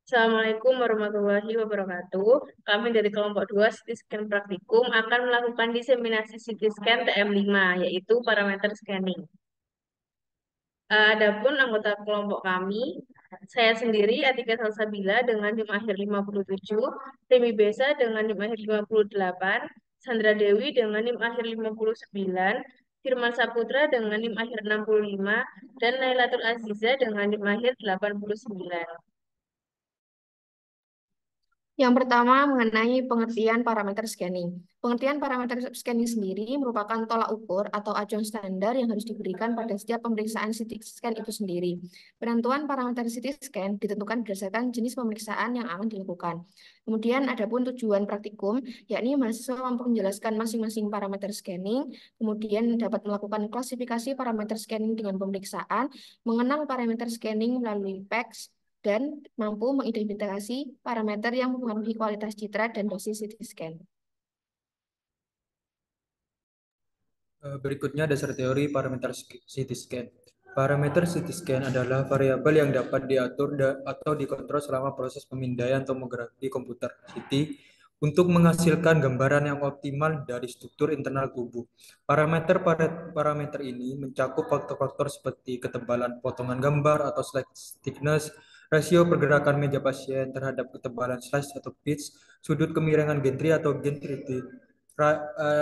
Assalamualaikum warahmatullahi wabarakatuh. Kami dari kelompok 2 CT Scan Praktikum akan melakukan diseminasi CT Scan TM5, yaitu parameter scanning. Adapun anggota kelompok kami, saya sendiri Atika Salsabila dengan NIM akhir 57, Remi Besa dengan NIM akhir 58, Sandra Dewi dengan NIM akhir 59, Firman Saputra dengan NIM akhir 65, dan Nailatul Aziza dengan NIM akhir 89. Yang pertama mengenai pengertian parameter scanning. Pengertian parameter scanning sendiri merupakan tolak ukur atau acuan standar yang harus diberikan pada setiap pemeriksaan CT scan itu sendiri. Penentuan parameter CT scan ditentukan berdasarkan jenis pemeriksaan yang akan dilakukan. Kemudian adapun tujuan praktikum, yakni mahasiswa mampu menjelaskan masing-masing parameter scanning, kemudian dapat melakukan klasifikasi parameter scanning dengan pemeriksaan, mengenal parameter scanning melalui PECS, dan mampu mengidentifikasi parameter yang mempengaruhi kualitas citra dan dosis CT scan. Berikutnya dasar teori parameter CT scan. Parameter CT scan adalah variabel yang dapat diatur atau dikontrol selama proses pemindaian tomografi komputer CT untuk menghasilkan gambaran yang optimal dari struktur internal tubuh. Parameter ini mencakup faktor-faktor seperti ketebalan potongan gambar atau slice thickness, rasio pergerakan meja pasien terhadap ketebalan slice atau pitch, sudut kemiringan gantry atau gentrity,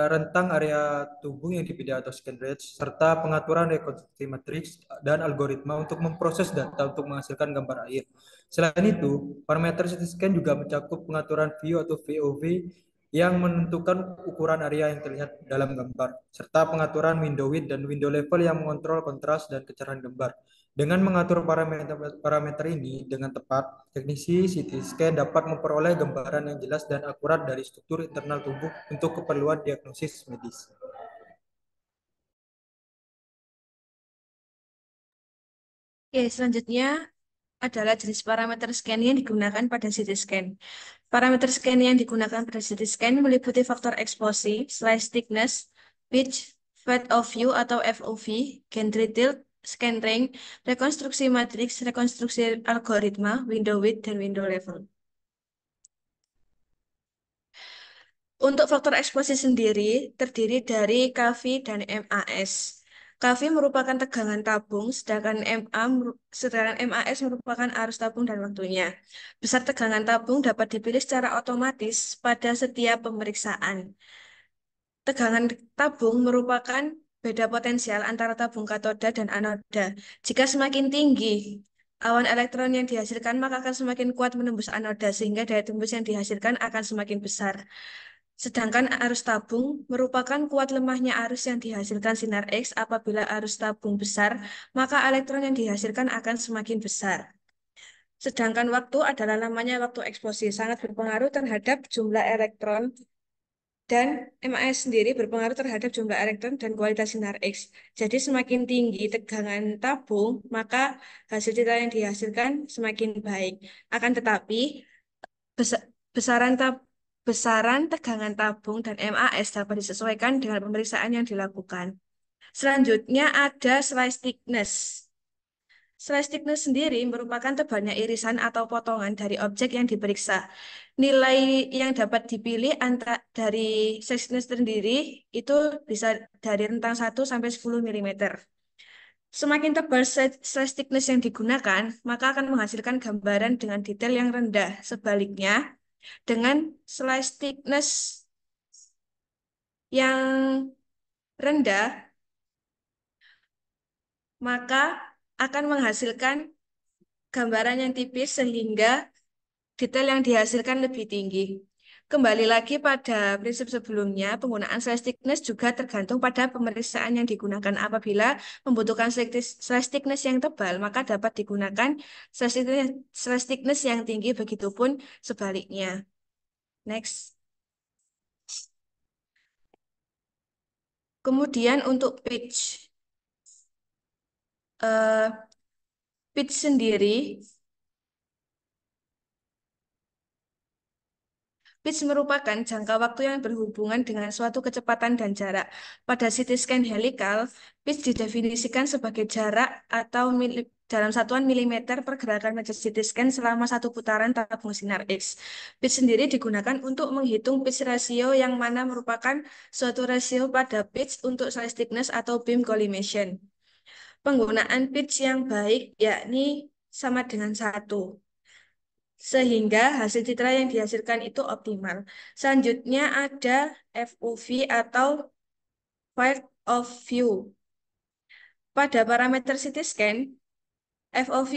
rentang area tubuh yang dipilih atau scan range, serta pengaturan rekonstruksi matriks dan algoritma untuk memproses data untuk menghasilkan gambar akhir. Selain itu, parameter CT scan juga mencakup pengaturan view atau VOV yang menentukan ukuran area yang terlihat dalam gambar, serta pengaturan window width dan window level yang mengontrol kontras dan kecerahan gambar. Dengan mengatur parameter ini dengan tepat, teknisi CT scan dapat memperoleh gambaran yang jelas dan akurat dari struktur internal tubuh untuk keperluan diagnosis medis. Oke, selanjutnya adalah jenis parameter scan yang digunakan pada CT scan. Parameter scan yang digunakan pada CT scan meliputi faktor eksposi, slice thickness, pitch, field of view atau FOV, gantry tilt, scan range, rekonstruksi matriks, rekonstruksi algoritma, window width, dan window level. Untuk faktor eksposi sendiri terdiri dari KV dan MAS. KV merupakan tegangan tabung, sedangkan MAS merupakan arus tabung dan waktunya. Besar tegangan tabung dapat dipilih secara otomatis pada setiap pemeriksaan. Tegangan tabung merupakan beda potensial antara tabung katoda dan anoda. Jika semakin tinggi awan elektron yang dihasilkan, maka akan semakin kuat menembus anoda, sehingga daya tembus yang dihasilkan akan semakin besar. Sedangkan arus tabung merupakan kuat lemahnya arus yang dihasilkan sinar X. Apabila arus tabung besar, maka elektron yang dihasilkan akan semakin besar. Sedangkan waktu adalah namanya waktu eksposi, sangat berpengaruh terhadap jumlah elektron, dan MAS sendiri berpengaruh terhadap jumlah elektron dan kualitas sinar X. Jadi semakin tinggi tegangan tabung, maka hasil citra yang dihasilkan semakin baik. Akan tetapi, besaran besaran tegangan tabung dan MAS dapat disesuaikan dengan pemeriksaan yang dilakukan. Selanjutnya ada slice thickness. Slice thickness sendiri merupakan tebalnya irisan atau potongan dari objek yang diperiksa. Nilai yang dapat dipilih dari slice thickness sendiri itu bisa dari rentang 1 sampai 10 mm. Semakin tebal slice thickness yang digunakan, maka akan menghasilkan gambaran dengan detail yang rendah. Sebaliknya, dengan slice thickness yang rendah, maka akan menghasilkan gambaran yang tipis sehingga detail yang dihasilkan lebih tinggi. Kembali lagi pada prinsip sebelumnya, penggunaan slice thickness juga tergantung pada pemeriksaan yang digunakan. Apabila membutuhkan slice thickness yang tebal, maka dapat digunakan slice thickness yang tinggi, begitupun sebaliknya. Next. Kemudian untuk eh, pitch sendiri Pitch merupakan jangka waktu yang berhubungan dengan suatu kecepatan dan jarak. Pada CT scan helikal, pitch didefinisikan sebagai jarak atau dalam satuan milimeter pergerakan meja CT scan selama satu putaran tabung sinar X. Pitch sendiri digunakan untuk menghitung pitch ratio yang mana merupakan suatu rasio pada pitch untuk size thickness atau beam collimation. Penggunaan pitch yang baik yakni sama dengan 1, sehingga hasil citra yang dihasilkan itu optimal. Selanjutnya ada FOV atau Field of View. Pada parameter CT scan, FOV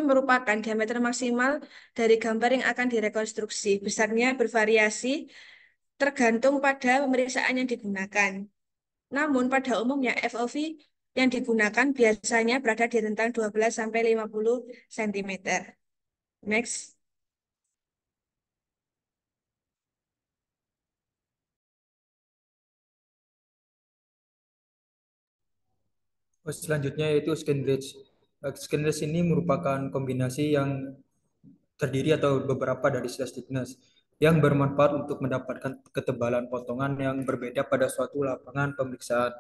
merupakan diameter maksimal dari gambar yang akan direkonstruksi. Besarnya bervariasi tergantung pada pemeriksaan yang digunakan. Namun pada umumnya FOV yang digunakan biasanya berada di rentang 12 sampai 50 cm. Next. Selanjutnya yaitu scan range. Scan range ini merupakan kombinasi yang terdiri atau beberapa dari size thickness yang bermanfaat untuk mendapatkan ketebalan potongan yang berbeda pada suatu lapangan pemeriksaan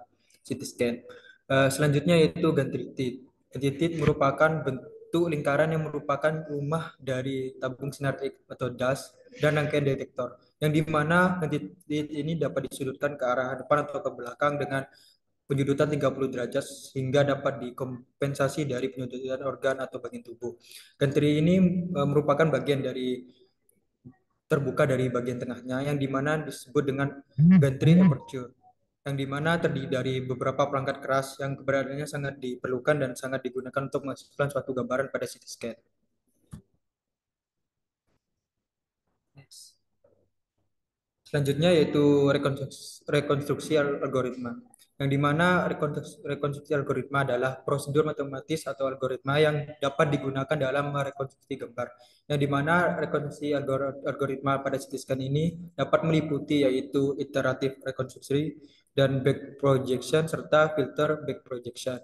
CT scan. Selanjutnya yaitu gantritit. Gantritit merupakan bentuk lingkaran yang merupakan rumah dari tabung sinar X atau DAS dan rangkaian detektor, yang dimana gantritit ini dapat disudutkan ke arah depan atau ke belakang dengan penjudutan 30 derajat sehingga dapat dikompensasi dari penjudutan organ atau bagian tubuh. Gantri ini merupakan bagian dari terbuka dari bagian tengahnya yang dimana disebut dengan gantry aperture, yang dimana terdiri dari beberapa perangkat keras yang keberadaannya sangat diperlukan dan sangat digunakan untuk menghasilkan suatu gambaran pada CT scan. Selanjutnya yaitu rekonstruksi algoritma, yang dimana rekonstruksi algoritma adalah prosedur matematis atau algoritma yang dapat digunakan dalam merekonstruksi gambar, yang dimana rekonstruksi algoritma pada CT scan ini dapat meliputi yaitu iteratif rekonstruksi dan back projection serta filter back projection.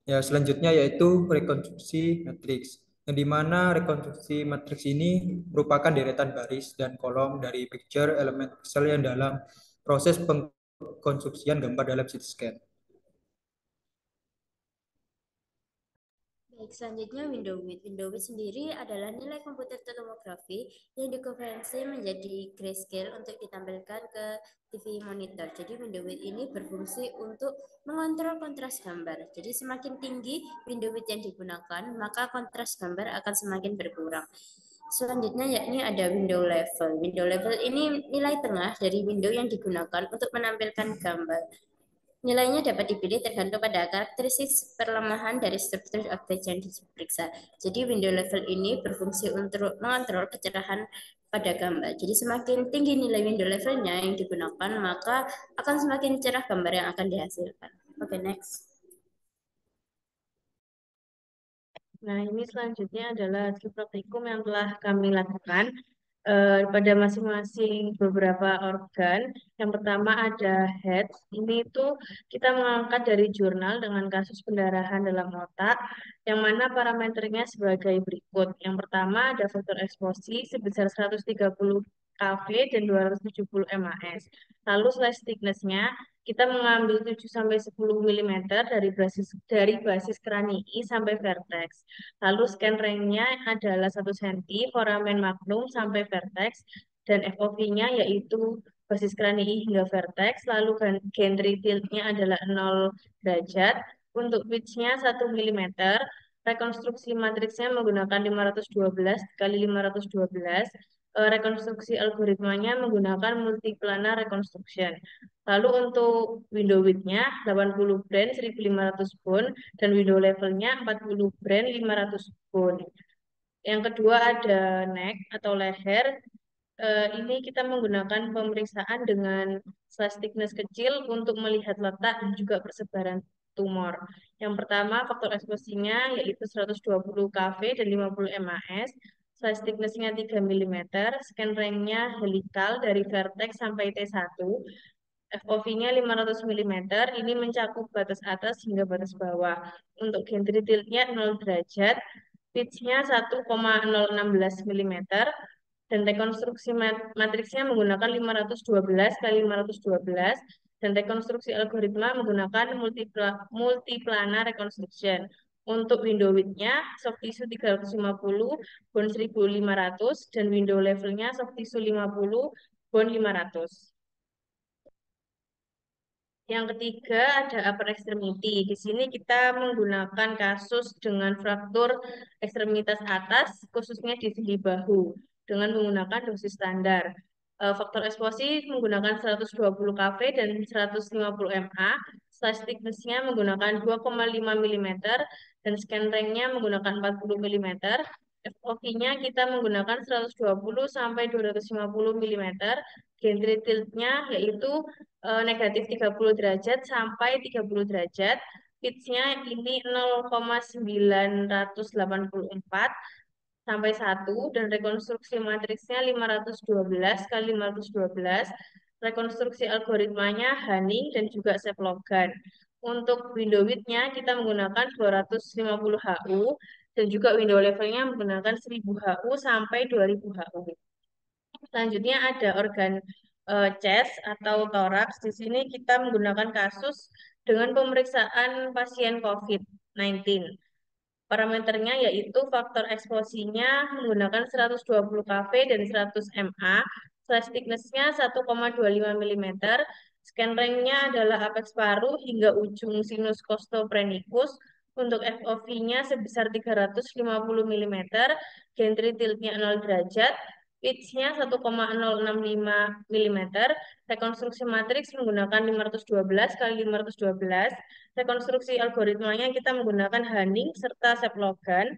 Ya, selanjutnya yaitu rekonstruksi matriks, yang dimana rekonstruksi matriks ini merupakan deretan baris dan kolom dari picture elemen pixel yang dalam proses pengkonstruksian gambar dalam CT scan. Baik, selanjutnya window width. Window width sendiri adalah nilai komputer tomografi yang dikonversi menjadi grayscale untuk ditampilkan ke TV monitor. Jadi window width ini berfungsi untuk mengontrol kontras gambar. Jadi semakin tinggi window width yang digunakan, maka kontras gambar akan semakin berkurang. Selanjutnya yakni ada window level. Window level ini nilai tengah dari window yang digunakan untuk menampilkan gambar. Nilainya dapat dipilih tergantung pada karakteristik perlemahan dari struktur objek yang diperiksa. Jadi window level ini berfungsi untuk mengontrol kecerahan pada gambar. Jadi semakin tinggi nilai window levelnya yang digunakan, maka akan semakin cerah gambar yang akan dihasilkan. Oke, next. Nah, ini selanjutnya adalah praktikum yang telah kami lakukan pada masing-masing beberapa organ. Yang pertama ada head. Ini itu kita mengangkat dari jurnal dengan kasus pendarahan dalam otak, yang mana parameternya sebagai berikut. Yang pertama ada faktor eksposi sebesar 130 kV dan 270 MAS. Lalu slice thickness-nya kita mengambil 7-10 mm dari basis kranii sampai vertex. Lalu scan range-nya adalah 1 cm, foramen magnum sampai vertex, dan FOV-nya yaitu basis kranii hingga vertex. Lalu gantry tilt-nya adalah 0 derajat. Untuk pitch-nya 1 mm. Rekonstruksi matriksnya menggunakan 512 kali 512. Rekonstruksi algoritmanya menggunakan multiplanar reconstruction. Lalu untuk window width-nya 80 brand 1500 bone dan window level-nya 40 brand 500 bone. Yang kedua ada neck atau leher. Ini kita menggunakan pemeriksaan dengan slice thickness kecil untuk melihat letak dan juga persebaran tumor. Yang pertama faktor eksposinya yaitu 120 kV dan 50 MAS. Slice thickness-nya 3 mm, scan range-nya helikal dari vertex sampai T1. FOV-nya 500 mm, ini mencakup batas atas hingga batas bawah. Untuk gantry tilt-nya 0 derajat, pitch-nya 1,016 mm, Dan rekonstruksi matriksnya menggunakan 512 kali 512 dan rekonstruksi algoritma menggunakan multiplanar reconstruction. Untuk window width-nya soft tissue 350, bone 1500 dan window level-nya soft tissue 50, bone 500. Yang ketiga ada upper extremity. Di sini kita menggunakan kasus dengan fraktur ekstremitas atas, khususnya di sendi bahu, dengan menggunakan dosis standar. Faktor eksposi menggunakan 120 kV dan 150 MA. Slice thickness-nya menggunakan 2,5 mm dan scan range-nya menggunakan 40 mm. FOV-nya kita menggunakan 120 sampai 250 mm. Gantry tilt-nya yaitu negatif 30 derajat sampai 30 derajat. Pitch-nya ini 0,984 sampai 1 dan rekonstruksi matriksnya 512 kali 512. Rekonstruksi algoritmanya Hanning dan juga Seplogan. Untuk window width-nya kita menggunakan 250 HU dan juga window level-nya menggunakan 1000 HU sampai 2000 HU. Selanjutnya ada organ chest atau toraks. Di sini kita menggunakan kasus dengan pemeriksaan pasien COVID-19. Parameternya yaitu faktor eksposinya menggunakan 120 kV dan 100 MA. Slice thickness-nya 1,25 mm. Scan range-nya adalah apex paru hingga ujung sinus costophrenicus. Untuk FOV-nya sebesar 350 mm. Gantry tilt-nya 0 derajat. Pitch-nya 1,065 mm. Rekonstruksi matriks menggunakan 512 kali 512. Rekonstruksi algoritmanya kita menggunakan Hanning serta Seplogan.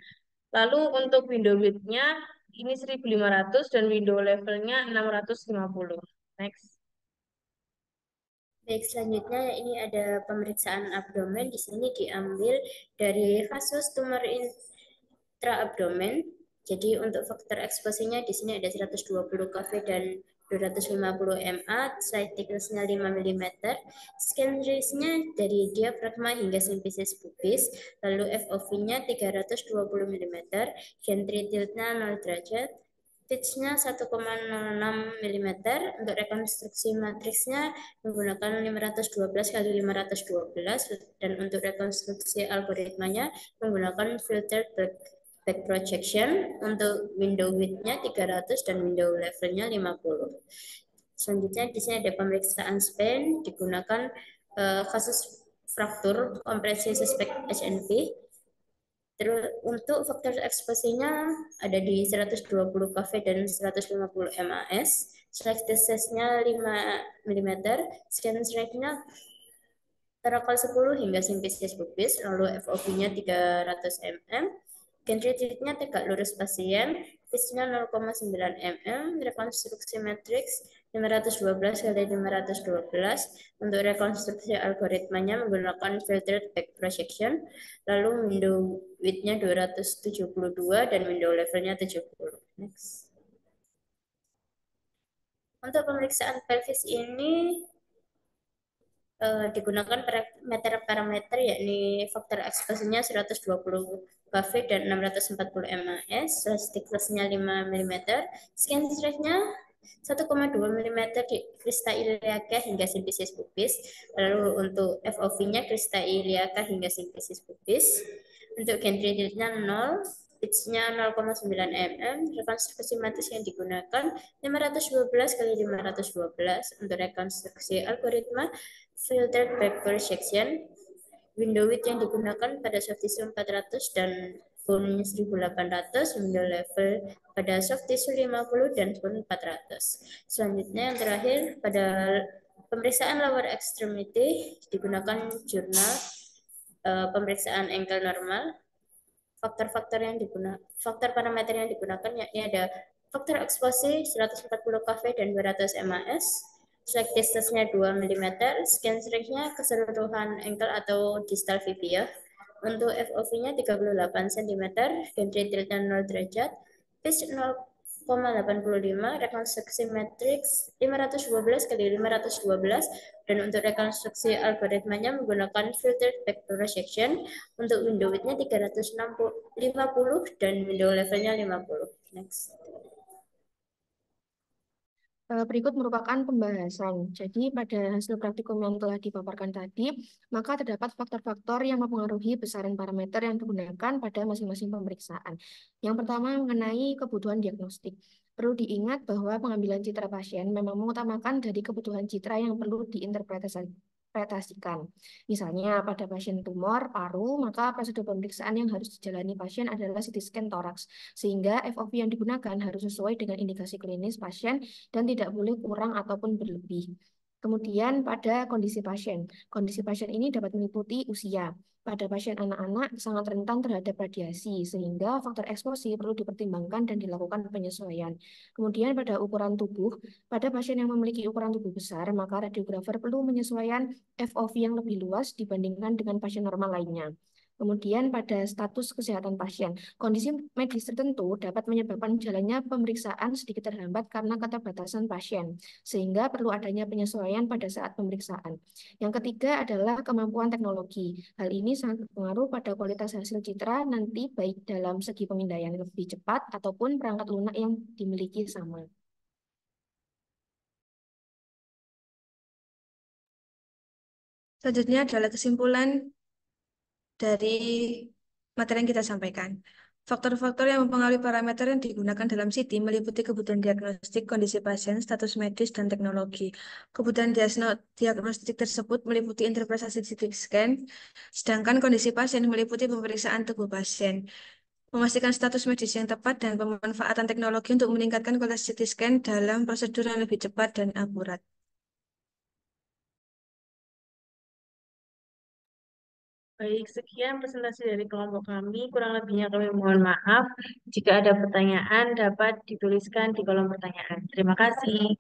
Lalu untuk window width-nya ini 1500 dan window level-nya 650. Next. Baik, selanjutnya ini ada pemeriksaan abdomen. Di sini diambil dari kasus tumor intraabdomen. Jadi untuk faktor eksposinya di sini ada 120 kV dan 250 MA, slide thickness-nya 5 mm, scan range-nya dari diafragma hingga simfisis pubis, lalu FOV-nya 320 mm, gantry tilt-nya 0 derajat, pitch-nya 1,06 mm, untuk rekonstruksi matriksnya menggunakan 512 kali 512 dan untuk rekonstruksi algoritmanya menggunakan filtered back projection. Untuk window width-nya 300 dan window level-nya 50. Selanjutnya di sini ada pemeriksaan span digunakan kasus fraktur kompresi suspek HNP. Terus untuk faktor eksposinya ada di 120 kV dan 150 MAS. Slide distance-nya 5 mm, scan strength-nya terakal 10 hingga simfisis pubis, lalu FOV-nya 300 mm. Gantry tilt-nya tegak lurus pasien, pitch-nya 0,9 mm, rekonstruksi matriks 512 kali 512. Untuk rekonstruksi algoritmanya menggunakan filtered back projection, lalu window width-nya 272 dan window level-nya 70. Next. Untuk pemeriksaan pelvis ini digunakan parameter yakni faktor eksposinya 120 kV dan 640 MAS, thickness-nya 5 mm, scan strength-nya 1,2 mm di crista iliaca hingga simfisis pubis, lalu untuk FOV-nya crista iliaca hingga simfisis pubis. Untuk gantry tilt-nya 0, pitch-nya 0,9 mm, rekonstruksi matris yang digunakan 512 kali 512. Untuk rekonstruksi algoritma filtered back projection, window width yang digunakan pada soft tissue 400 dan bone 1800, window level pada soft tissue 50 dan bone 400. Selanjutnya yang terakhir pada pemeriksaan lower extremity digunakan jurnal pemeriksaan ankle normal. Faktor-faktor yang digunakan, faktor parameter yang digunakan yakni ada faktor eksposi 140 kV dan 200 MAS, slide distance-nya 2 mm, scan strength-nya keseluruhan ankle atau distal fibia. Untuk FOV-nya 38 cm, gantry tilt-nya 0 derajat, pitch 0,85, rekonstruksi matriks 512 kali 512, dan untuk rekonstruksi algoritmanya menggunakan filtered back projection. Untuk window width-nya 350 dan window level-nya 50. Next. Berikut merupakan pembahasan. Jadi, pada hasil praktikum yang telah dipaparkan tadi, maka terdapat faktor-faktor yang mempengaruhi besaran parameter yang digunakan pada masing-masing pemeriksaan. Yang pertama, mengenai kebutuhan diagnostik. Perlu diingat bahwa pengambilan citra pasien memang mengutamakan dari kebutuhan citra yang perlu diinterpretasikan. Misalnya, pada pasien tumor paru, maka prosedur pemeriksaan yang harus dijalani pasien adalah CT scan toraks, sehingga FOV yang digunakan harus sesuai dengan indikasi klinis pasien dan tidak boleh kurang ataupun berlebih. Kemudian pada kondisi pasien. Kondisi pasien ini dapat meliputi usia. Pada pasien anak-anak sangat rentan terhadap radiasi, sehingga faktor eksposi perlu dipertimbangkan dan dilakukan penyesuaian. Kemudian pada ukuran tubuh, pada pasien yang memiliki ukuran tubuh besar, maka radiografer perlu menyesuaikan FOV yang lebih luas dibandingkan dengan pasien normal lainnya. Kemudian pada status kesehatan pasien, kondisi medis tertentu dapat menyebabkan jalannya pemeriksaan sedikit terhambat karena keterbatasan pasien, sehingga perlu adanya penyesuaian pada saat pemeriksaan. Yang ketiga adalah kemampuan teknologi. Hal ini sangat berpengaruh pada kualitas hasil citra nanti baik dalam segi pemindaian lebih cepat ataupun perangkat lunak yang dimiliki sama. Selanjutnya adalah kesimpulan dari materi yang kita sampaikan. Faktor-faktor yang mempengaruhi parameter yang digunakan dalam CT meliputi kebutuhan diagnostik, kondisi pasien, status medis, dan teknologi. Kebutuhan diagnostik tersebut meliputi interpretasi CT scan, sedangkan kondisi pasien meliputi pemeriksaan tubuh pasien. Memastikan status medis yang tepat dan pemanfaatan teknologi untuk meningkatkan kualitas CT scan dalam prosedur yang lebih cepat dan akurat. Baik, sekian presentasi dari kelompok kami. Kurang lebihnya kami mohon maaf. Jika ada pertanyaan, dapat dituliskan di kolom pertanyaan. Terima kasih.